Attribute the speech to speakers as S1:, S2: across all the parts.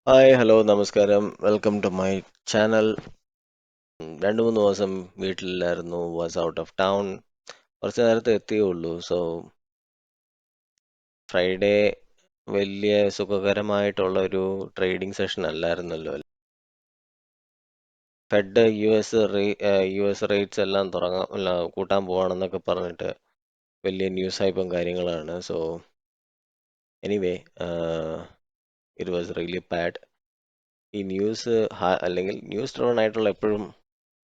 S1: Hi hello നമസ്കാരം welcome to my channel. 2-3 ദിവസം വീട്ടിലില്ലായിരുന്നു, വാസ് ഔട്ട് ഓഫ് ടൗൺ. കുറച്ച് നേരത്തെ എത്തിയുള്ളൂ. സോ ഫ്രൈഡേ വലിയ സുഖകരമായിട്ടുള്ള ഒരു ട്രേഡിംഗ് സെഷൻ അല്ലായിരുന്നല്ലോ. ഫെഡ് യു എസ് റേറ്റ്സ് എല്ലാം കൂട്ടാൻ പോവാണെന്നൊക്കെ പറഞ്ഞിട്ട് വലിയ ന്യൂസ് ഹൈപ്പും കാര്യങ്ങളാണ്. So anyway it was really bad. ഈ ന്യൂസ് അല്ലെങ്കിൽ ന്യൂസ് ഡ്രോൺ ആയിട്ടുള്ള എപ്പോഴും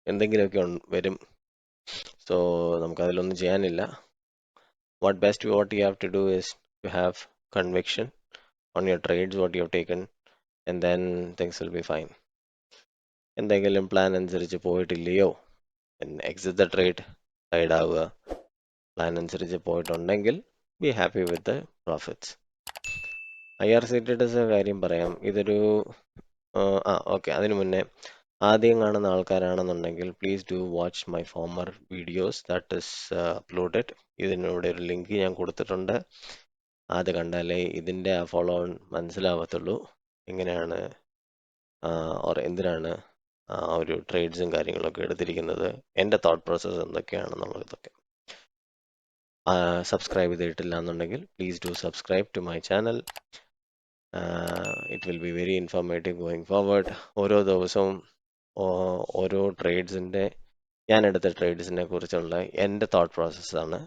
S1: എന്തെങ്കിലുമൊക്കെ വരും. സോ നമുക്കതിലൊന്നും ചെയ്യാനില്ല. What you have to do is to have conviction on your trades, what you have taken, and then things will be fine. എന്തെങ്കിലും plan അനുസരിച്ച് പോയിട്ടില്ലയോ, എക്സിറ്റ് ദ ട്രേഡ്, ട്രേഡ് ആവുക. പ്ലാൻ അനുസരിച്ച് പോയിട്ടുണ്ടെങ്കിൽ be happy with the profits. IRCTയുടെ കാര്യം പറയാം. ഇതൊരു ഓക്കെ, അതിനു മുന്നേ ആദ്യം കാണുന്ന ആൾക്കാരാണെന്നുണ്ടെങ്കിൽ please do watch my former videos that is uploaded. ഇതിനൂടെ ഒരു ലിങ്ക് ഞാൻ കൊടുത്തിട്ടുണ്ട്. അത് കണ്ടാലേ ഇതിൻ്റെ ആ ഫോളോ ഓൺ മനസ്സിലാവത്തുള്ളൂ. എങ്ങനെയാണ് ഓർ എന്തിനാണ് ഒരു ട്രേഡ്സും കാര്യങ്ങളൊക്കെ എടുത്തിരിക്കുന്നത്, എൻ്റെ തോട്ട് പ്രോസസ്സ് എന്തൊക്കെയാണെന്നുള്ളതൊക്കെ. സബ്സ്ക്രൈബ് ചെയ്തിട്ടില്ല എന്നുണ്ടെങ്കിൽ please do subscribe to my channel. It will be very informative going forward. ഓരോ ദിവസവും ഓരോ ട്രേഡ്സിൻ്റെ, ഞാൻ എടുത്ത ട്രേഡ്സിനെ കുറിച്ചുള്ള എൻ്റെ തോട്ട് പ്രോസസ്സാണ്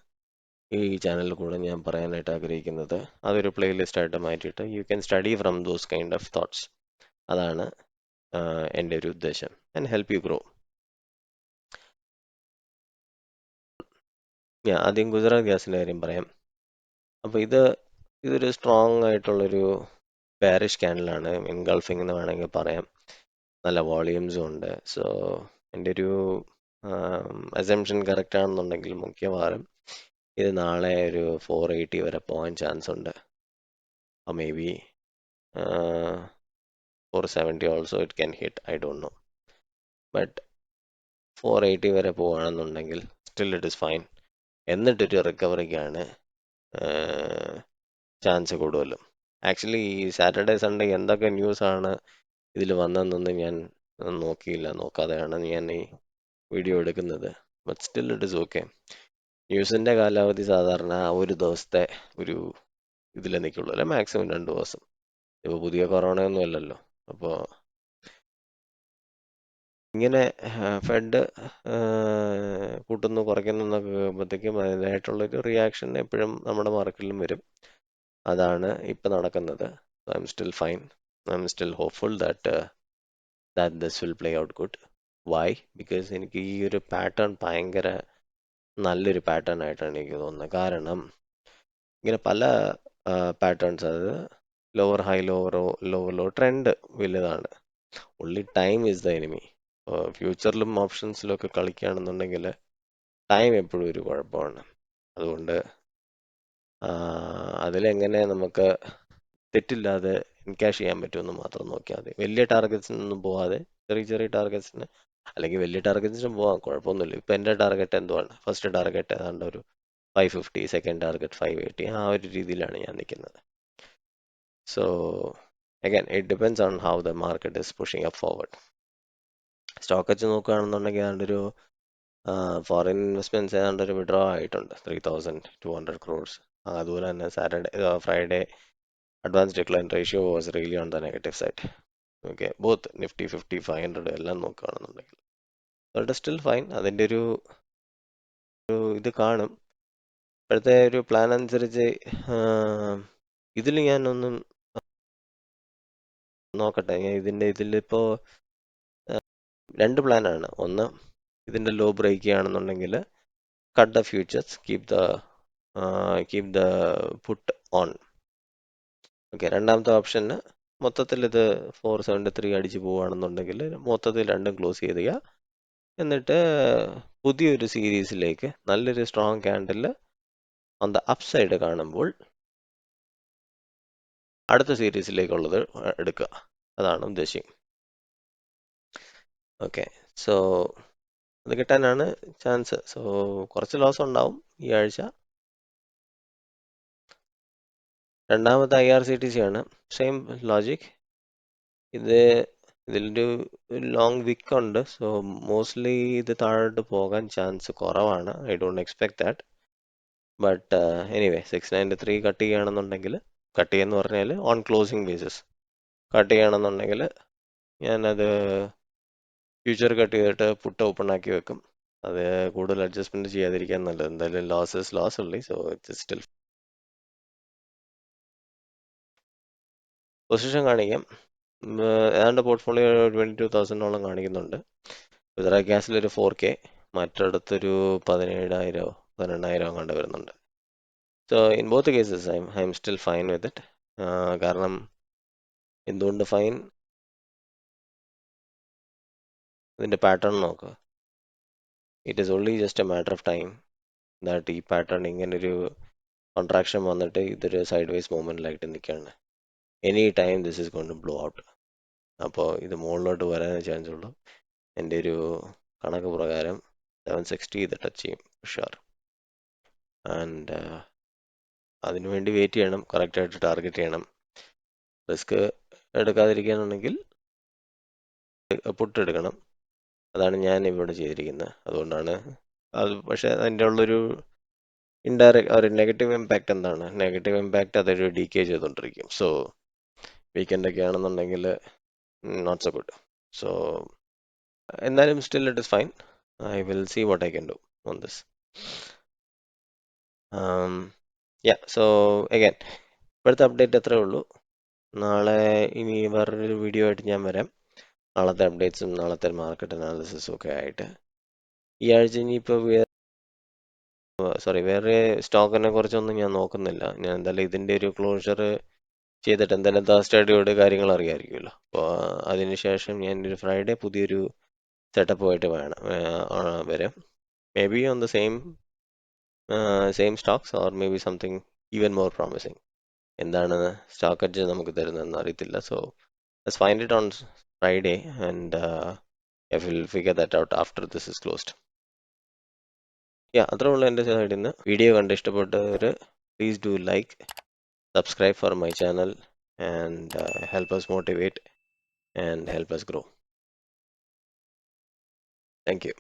S1: ഈ ചാനലിൽ കൂടെ ഞാൻ പറയാനായിട്ട് ആഗ്രഹിക്കുന്നത്. അതൊരു പ്ലേലിസ്റ്റ് ആയിട്ട് മാറ്റിയിട്ട് you can study from those kind of thoughts. അതാണ് എൻ്റെ ഒരു ഉദ്ദേശം, ആൻഡ് ഹെൽപ്പ് യു ഗ്രോ. ഞാൻ ആദ്യം ഗുജറാത്ത് ഗ്യാസിൻ്റെ കാര്യം പറയാം. അപ്പോൾ ഇതൊരു സ്ട്രോങ് ആയിട്ടുള്ളൊരു പാരിഷ് ക്യാൻഡിലാണ്, എൻഗൾഫിംഗ് എന്ന് വേണമെങ്കിൽ പറയാം. നല്ല വോളിയൂംസും ഉണ്ട്. സോ എൻ്റെ ഒരു അസംഷൻ കറക്റ്റ് ആണെന്നുണ്ടെങ്കിൽ മിക്കവാറും ഇത് നാളെ ഒരു 480 വരെ പോകാൻ ചാൻസ് ഉണ്ട്. May be 470 also it can hit, I don't know. But 480 വരെ പോവുകയാണെന്നുണ്ടെങ്കിൽ സ്റ്റിൽ ഇറ്റ് ഇസ് ഫൈൻ. എന്നിട്ടൊരു റിക്കവറിക്കാണ് ചാൻസ് കൂടുതലും. ആക്ച്വലി ഈ സാറ്റർഡേ സൺഡേ എന്തൊക്കെ ന്യൂസാണ് ഇതിൽ വന്നതെന്നൊന്നും ഞാൻ നോക്കാതെയാണ് ഞാൻ ഈ വീഡിയോ എടുക്കുന്നത്. But still it is okay. ന്യൂസിൻ്റെ കാലാവധി സാധാരണ ഒരു ദിവസത്തെ ഒരു ഇതിൽ നിൽക്കുള്ളൂ, അല്ലെ മാക്സിമം 2 ദിവസം. ഇപ്പോൾ പുതിയ കൊറോണയൊന്നും അല്ലല്ലോ. അപ്പോൾ ഇങ്ങനെ ഫെഡ് കൂട്ടുന്നു കുറയ്ക്കുന്നു എന്നൊക്കെ കേൾക്കുമ്പോഴത്തേക്കും അതിനായിട്ടുള്ളൊരു റിയാക്ഷൻ എപ്പോഴും നമ്മുടെ മാർക്കറ്റിലും വരും. അതാണ് ഇപ്പം നടക്കുന്നത്. I am still fine. I am still hopeful that this will play out good. Why? Because എനിക്ക് ഈ ഒരു പാറ്റേൺ ഭയങ്കര നല്ലൊരു പാറ്റേൺ ആയിട്ടാണ് എനിക്ക് തോന്നുന്നത്. കാരണം ഇങ്ങനെ പല പാറ്റേൺസ്, അതായത് lower high lower low trend വലുതാണ്. only time is the enemy. ഫ്യൂച്ചറിലും ഓപ്ഷൻസിലും ഒക്കെ കളിക്കുകയാണെന്നുണ്ടെങ്കിൽ ടൈം എപ്പോഴും ഒരു കുഴപ്പമാണ്. അതുകൊണ്ട് അതിലെങ്ങനെ നമുക്ക് തെറ്റില്ലാതെ എൻകാഷ് ചെയ്യാൻ പറ്റുമെന്ന് മാത്രം നോക്കിയാൽ മതി. വലിയ ടാർഗറ്റ്സിനൊന്നും പോവാതെ ചെറിയ ചെറിയ ടാർഗറ്റ്സിന്, അല്ലെങ്കിൽ വലിയ ടാർഗറ്റ്സിന് പോവാം, കുഴപ്പമൊന്നുമില്ല. ഇപ്പം എൻ്റെ ടാർഗറ്റ് എന്തുവാണ്? ഫസ്റ്റ് ടാർഗറ്റ് ഏതാണ്ട് ഒരു 550, സെക്കൻഡ് ടാർഗറ്റ് 580, ആ ഒരു രീതിയിലാണ് ഞാൻ നിൽക്കുന്നത്. So again it depends on how the market is pushing up forward. Stock വെച്ച് നോക്കുകയാണെന്നുണ്ടെങ്കിൽ ഏതാണ്ട് ഒരു ഫോറിൻ ഇൻവെസ്റ്റ്മെന്റ്സ് ഏതാണ്ട് ഒരു വിഡ്രോ ആയിട്ടുണ്ട് 3,200 crores. അതുപോലെ തന്നെ Friday advance decline ratio was really on the negative side. Okay, both Nifty 50, 500 എല്ലാം നോക്കുകയാണെന്നുണ്ടെങ്കിൽ ഇറ്റ് സ്റ്റിൽ ഫൈൻ. അതിൻ്റെ ഒരു ഇത് കാണും. ഇപ്പോഴത്തെ ഒരു പ്ലാൻ അനുസരിച്ച് ഇതിൽ ഞാനൊന്നും നോക്കട്ടെ. ഇതിലിപ്പോ 2 പ്ലാനാണ്. ഒന്ന്, ഇതിന്റെ ലോ ബ്രേക്ക് ചെയ്യുകയാണെന്നുണ്ടെങ്കിൽ cut the futures, keep the put on. Okay. രണ്ടാമത്തെ ഓപ്ഷന് മൊത്തത്തിൽ ഇത് 473 അടിച്ച് പോവുകയാണെന്നുണ്ടെങ്കിൽ മൊത്തത്തിൽ രണ്ടും ക്ലോസ് ചെയ്യുക. എന്നിട്ട് പുതിയൊരു സീരീസിലേക്ക് നല്ലൊരു strong candle on the up side കാണുമ്പോൾ അടുത്ത സീരീസിലേക്കുള്ളത് എടുക്കുക. അതാണ് ഉദ്ദേശിക്കുന്നത്. ഓക്കെ. സോ അത് കിട്ടാനാണ് ചാൻസ്. സോ കുറച്ച് ലോസ് ഉണ്ടാവും ഈ ആഴ്ച. രണ്ടാമത്തെ IRCTC ആണ്. Same logic. ഇതിലൊരു ലോങ് വിക്ക് ഉണ്ട്. സോ മോസ്റ്റ്ലി ഇത് താഴോട്ട് പോകാൻ ചാൻസ് കുറവാണ്. I don't expect that. But anyway 693 cut ചെയ്യുകയാണെന്നുണ്ടെങ്കിൽ, കട്ട് ചെയ്യുമെന്ന് പറഞ്ഞാൽ ഓൺ ക്ലോസിംഗ് ബേസിസ് കട്ട് ചെയ്യുകയാണെന്നുണ്ടെങ്കിൽ ഞാനത് ഫ്യൂച്ചർ കട്ട് ചെയ്തിട്ട് പുട്ട് ഓപ്പൺ ആക്കി വെക്കും. അത് കൂടുതൽ അഡ്ജസ്റ്റ്മെന്റ് ചെയ്യാതിരിക്കാൻ നല്ലത്. എന്തായാലും ലോസ് ഉള്ളി. സോ ഇറ്റ്സ് സ്റ്റിൽ പൊസിഷൻ കാണിക്കാം. ഏതാണ്ട് പോർട്ട്ഫോളിയോ 22,000 കാണിക്കുന്നുണ്ട്. ഗുജറാത്ത് ഗ്യാസിൽ ഒരു 4K, മറ്റിടത്തൊരു 17,000 12,000 കണ്ട് വരുന്നുണ്ട്. So in both cases I am still fine with it. കാരണം എന്തുകൊണ്ട് ഫൈൻ? ഇതിന്റെ പാറ്റേൺ നോക്കുക. It is only just a matter of time that ഈ പാറ്റേൺ ഇങ്ങനൊരു കോൺട്രാക്ഷൻ വന്നിട്ട് ഇതൊരു സൈഡ് വൈസ് മൂവ്മെന്റിലായിട്ട് നിൽക്കുകയാണ്. Any time this is going to blow out. അപ്പോൾ ഇത് മുകളിലോട്ട് വരാനേ ചാൻസ് ഉള്ളൂ. എൻ്റെ ഒരു കണക്ക് പ്രകാരം 760 ഇത് ടച്ച് ചെയ്യും ഷുവർ. ആൻഡ് അതിനുവേണ്ടി വെയിറ്റ് ചെയ്യണം, കറക്റ്റായിട്ട് ടാർഗറ്റ് ചെയ്യണം. റിസ്ക് എടുക്കാതിരിക്കാനുണ്ടെങ്കിൽ പുട്ട് എടുക്കണം. അതാണ് ഞാൻ ഇവിടെ ചെയ്തിരിക്കുന്നത്. അതുകൊണ്ടാണ് അത്. പക്ഷേ അതിൻ്റെ ഉള്ളൊരു ഇൻഡയറക്റ്റ് ഒരു നെഗറ്റീവ് ഇമ്പാക്റ്റ് എന്താണ്? നെഗറ്റീവ് ഇമ്പാക്റ്റ് അതൊരു ഡീകേ ചെയ്തുകൊണ്ടിരിക്കും. സോ വീക്കെൻഡൊക്കെ ആണെന്നുണ്ടെങ്കിൽ നോട്ട് സോ ഗുഡ്. സോ എന്നാലും still it is fine. I will see what I can do on this. So again ഇപ്പോഴത്തെ അപ്ഡേറ്റ് അത്രേ ഉള്ളൂ. നാളെ ഇനി വേറൊരു വീഡിയോ ആയിട്ട് ഞാൻ വരാം. നാളത്തെ അപ്ഡേറ്റ്സും നാളത്തെ മാർക്കറ്റ് അനാലിസിസും ഒക്കെ ആയിട്ട്. ഈ ആഴ്ച ഇനിയിപ്പോൾ വേറെ സ്റ്റോക്കിനെ കുറിച്ചൊന്നും ഞാൻ നോക്കുന്നില്ല. ഞാൻ എന്തായാലും ഇതിൻ്റെ ഒരു ക്ലോഷർ ചെയ്തിട്ട് എന്തായാലും തേഴ്സ്ഡേയോട് കാര്യങ്ങൾ അറിയാമായിരിക്കുമല്ലോ. അപ്പോൾ അതിനുശേഷം ഞാൻ ഒരു ഫ്രൈഡേ പുതിയൊരു സെറ്റപ്പുമായിട്ട് വരാം. Maybe on the same stocks or maybe something even more promising. എന്താണ് സ്റ്റോക്ക് എഡ്ജ് നമുക്ക് തരുന്നതെന്ന് അറിയത്തില്ല. So let's find it on Friday and I will figure that out after this is closed. അത്രേ ഉള്ളൂ എൻ്റെ സൈഡിൽ നിന്ന്. Video കണ്ട് ഇഷ്ടപ്പെട്ടവർ please do like, subscribe for my channel and help us motivate and help us grow. Thank you.